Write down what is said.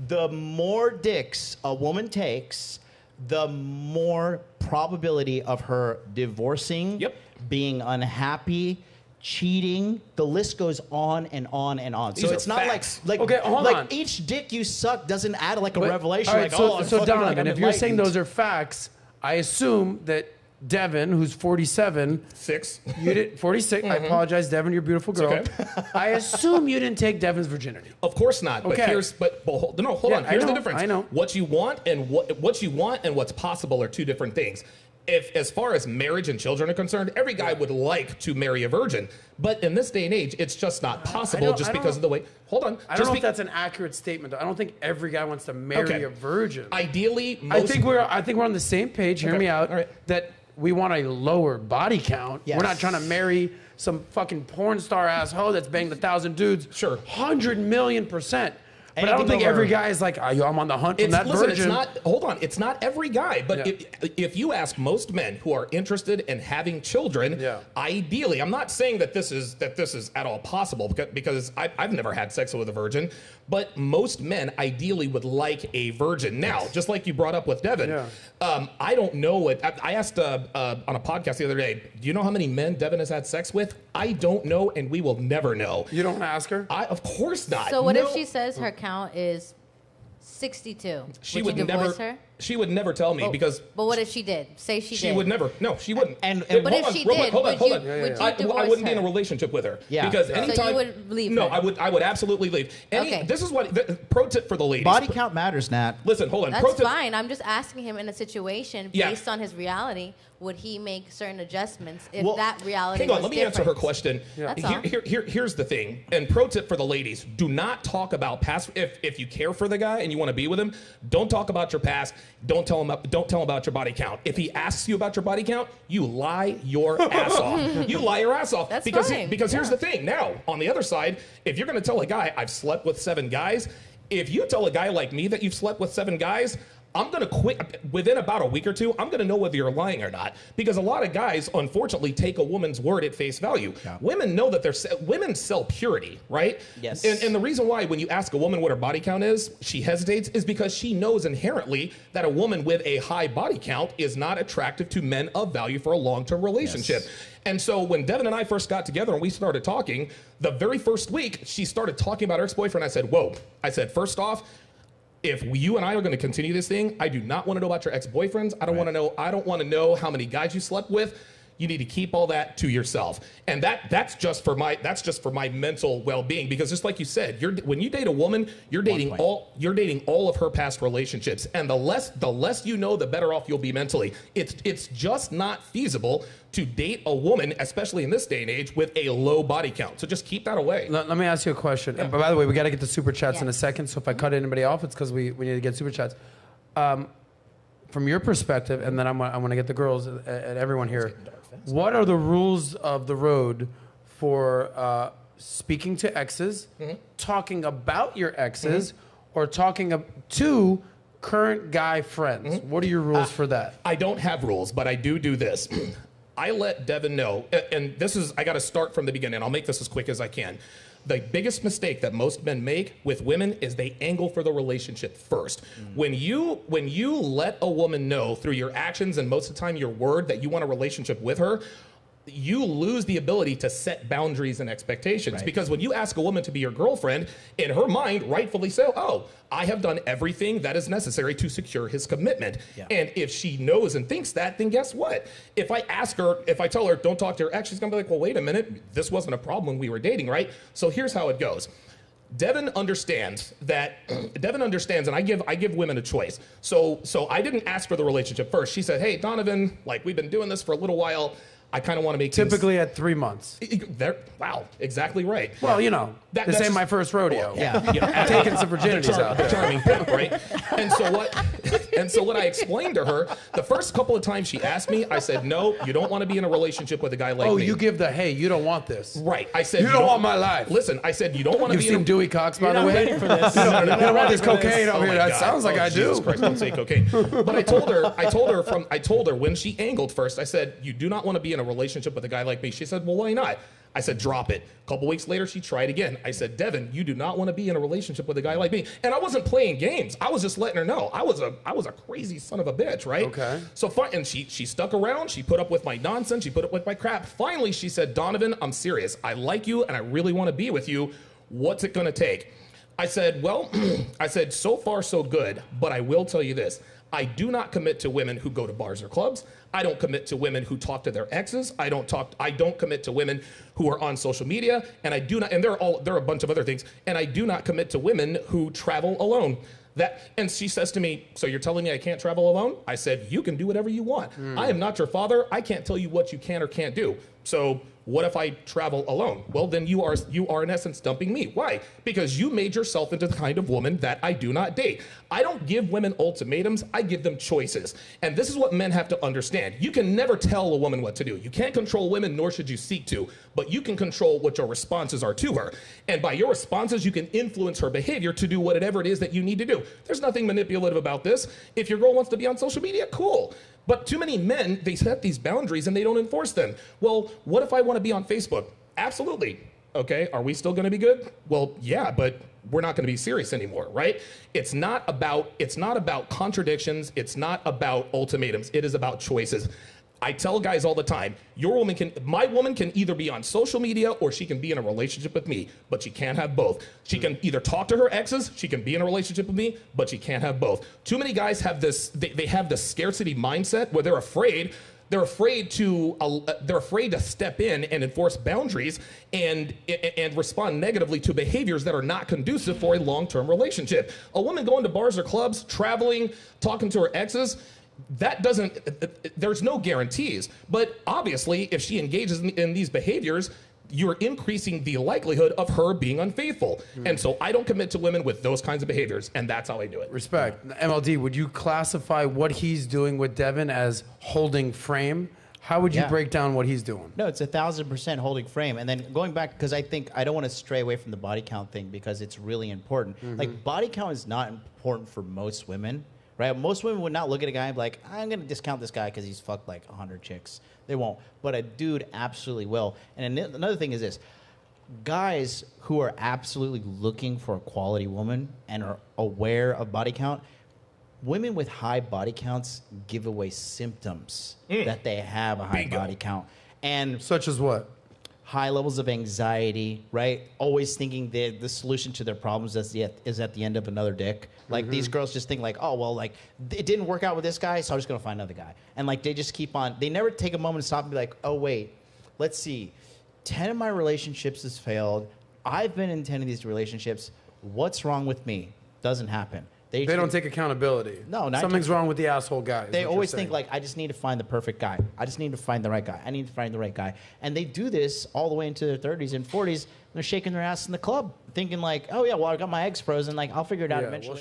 the more dicks a woman takes, the more probability of her divorcing, being unhappy, cheating. The list goes on and on and on. These so are it's not facts. like Okay, hold on. each dick you suck doesn't add like a But- revelation. all right, like, so, I'm so fucking, Donovan, I'm if you're saying enlightened. those are facts, I assume that Devin, who's 47, 6. you did 46. I apologize, Devin, you're a beautiful girl. okay. I assume you didn't take Devin's virginity. Of course not. But Okay. hold Yeah, on. I Here's the know, difference. I know. What you want and what you want and what's possible are two different things. If, as far as marriage and children are concerned, every guy would like to marry a virgin, but in this day and age, it's just not possible don't- just I don't because know. of the way. Hold on. I don't know if that's an accurate statement. I don't think every guy wants to marry a virgin. Ideally, I think we're on the same page. Hear Okay, me out. all right. That we want a lower body count. Yes. We're not trying to marry some fucking porn star asshole that's banged 1,000 dudes. Sure. 100,000,000%. But I don't Anything think every over- guy is like, I'm on the hunt from that listen, virgin. it's not. Hold on, it's not every guy. But Yeah. if you ask most men who are interested in having children, Yeah. ideally, I'm not saying that this is at all possible because I've never had sex with a virgin. But most men ideally would like a virgin. Now, just like you brought up with Devin, I don't know what I asked on a podcast the other day. Do you know how many men Devin has had sex with? I don't know, and we will never know. You don't ask her? Of course not. So what No. if she says her count is 62? She would would you never. divorce her? She would never tell me because. But what if she did? Say she She did. would never. No, she wouldn't. And- hold But if on, she real quick, did, hold on, would hold you- on. would you I divorce wouldn't be in a her? relationship with her. Yeah. Because So anytime. you would leave No, her? I would absolutely leave. Okay. This is what pro tip for the ladies. Body count matters, Nat. Listen, hold on. That's Pro tip. fine. I'm just asking him in a situation Yeah. based on his reality. Would he make certain adjustments if Well, that reality Hang on, was let me answer her different? question. That's all. Here's the thing. And pro tip for the ladies: do not talk about past. If you care for the guy and you want to be with him, don't talk about your past. Don't tell him about your body count. If he asks you about your body count, you lie your ass off. You lie your ass off. That's because fine. because here's Yeah. the thing. Now, on the other side, if you're going to tell a guy I've slept with 7 guys, if you tell a guy like me that you've slept with 7 guys, I'm going to quit within about a week or two. I'm going to know whether you're lying or not, because a lot of guys, unfortunately, take a woman's word at face value. Yeah. Women know that women sell purity, right? Yes. And the reason why when you ask a woman what her body count is, she hesitates is because she knows inherently that a woman with a high body count is not attractive to men of value for a long-term relationship. Yes. And so when Devin and I first got together and we started talking, the very first week she started talking about her ex-boyfriend. I said, whoa. I said, first off, if you and I are going to continue this thing, I do not want to know about your ex-boyfriends. I don't want to know. I don't want to know how many guys you slept with. You need to keep all that to yourself. And that's just for my mental well-being, because just like you said, when you date a woman, you're dating all of her past relationships. And the less you know, the better off you'll be mentally. It's just not feasible to date a woman, especially in this day and age, with a low body count. So just keep that away. Let me ask you a question. But by the way, we got to get the super chats in Yeah. a second. So if I cut anybody off, it's because we need to get super chats. From your perspective, and then I want to get the girls and everyone here. What are the rules of the road for speaking to exes, talking about your exes, or talking to current guy friends? What are your rules for that? I don't have rules, but I do this. I let Devin know, and this is, I got to start from the beginning. I'll make this as quick as I can. The biggest mistake that most men make with women is they angle for the relationship first. When you let a woman know through your actions and most of the time your word that you want a relationship with her, you lose the ability to set boundaries and expectations. Right. Because when you ask a woman to be your girlfriend, in her mind, rightfully so, oh, I have done everything that is necessary to secure his commitment. Yeah. And if she knows and thinks that, then guess what? If I tell her, don't talk to her ex, she's gonna be like, well, wait a minute, this wasn't a problem when we were dating, right? So here's how it goes. Devin understands, and I give women a choice. So I didn't ask for the relationship first. She said, hey, Donovan, like, we've been doing this for a little while. I kind of want to make Typically at 3 months. Wow, exactly right. Well, you know, this that's- ain't my first rodeo. Yeah. I'm taking some virginities out there. Charming pimp, right? And so what I explained to her, the first couple of times she asked me, I said, no, you don't want to be in a relationship with a guy like Oh, me. you give the, hey, you don't want this. Right. I said, You don't want my life. Listen, I said, you don't want to You've be in seen a... Dewey Cox, by You're the not way? ready for this. You don't want this ready for this. cocaine over Oh here. my That God. sounds like I Jesus do. Christ, don't say cocaine. But I told her when she angled first, I said, you do not want to be in a relationship with a guy like me. She said, well, why not? I said, drop it. A couple weeks later, she tried again. I said, Devin, you do not want to be in a relationship with a guy like me. And I wasn't playing games. I was just letting her know I was a crazy son of a bitch, right? Okay. So fine, and she stuck around. She put up with my nonsense. She put up with my crap. Finally, she said, Donovan, I'm serious. I like you, and I really want to be with you. What's it going to take? I said, well, I said, so far so good, but I will tell you this. I do not commit to women who go to bars or clubs. I don't commit to women who talk to their exes. I don't commit to women who are on social media, and I do not, and there are a bunch of other things, and I do not commit to women who travel alone. And she says to me, so you're telling me I can't travel alone? I said, you can do whatever you want. I am not your father. I can't tell you what you can or can't do. So what if I travel alone? Well, then you are in essence dumping me. Why? Because you made yourself into the kind of woman that I do not date. I don't give women ultimatums. I give them choices. And this is what men have to understand. You can never tell a woman what to do. You can't control women, nor should you seek to, but you can control what your responses are to her. And by your responses, you can influence her behavior to do whatever it is that you need to do. There's nothing manipulative about this. If your girl wants to be on social media, cool. But too many men, they set these boundaries and they don't enforce them. Well, what if I want to be on Facebook? Absolutely. Okay, are we still going to be good? Well, yeah, but we're not going to be serious anymore, right? It's not about contradictions. It's not about ultimatums. It is about choices. I tell guys all the time, my woman can either be on social media or she can be in a relationship with me, but she can't have both. She can either talk to her exes, she can be in a relationship with me, but she can't have both. Too many guys have this, they have this scarcity mindset where they're afraid to step in and enforce boundaries and respond negatively to behaviors that are not conducive for a long-term relationship. A woman going to bars or clubs, traveling, talking to her exes, there's no guarantees. But obviously, if she engages in these behaviors, you're increasing the likelihood of her being unfaithful. And so I don't commit to women with those kinds of behaviors, and that's how I do it. Respect. MLD, would you classify what he's doing with Devin as holding frame? How would you break down what he's doing? No, it's 1,000% holding frame. And then going back, because I think I don't want to stray away from the body count thing because it's really important. Like, body count is not important for most women. Right? Most women would not look at a guy and be like, I'm going to discount this guy because he's fucked like 100 chicks. They won't. But a dude absolutely will. And another thing is this. Guys who are absolutely looking for a quality woman and are aware of body count, women with high body counts give away symptoms that they have a high body count. And such as what? High levels of anxiety, right? Always thinking the solution to their problems is at the end of another dick. Like, these girls just think like, oh, well, like, it didn't work out with this guy, so I'm just going to find another guy. And, like, they just keep on. They never take a moment to stop and be like, oh, wait, let's see. 10 of my relationships has failed. I've been in 10 of these relationships. What's wrong with me? Doesn't happen. They don't take accountability. No, something's wrong with the asshole guy. They always think like, I just need to find the perfect guy. I just need to find the right guy. I need to find the right guy. And they do this all the way into their 30s and 40s. And they're shaking their ass in the club, thinking like, oh yeah, well I got my eggs frozen. Like, I'll figure it out eventually.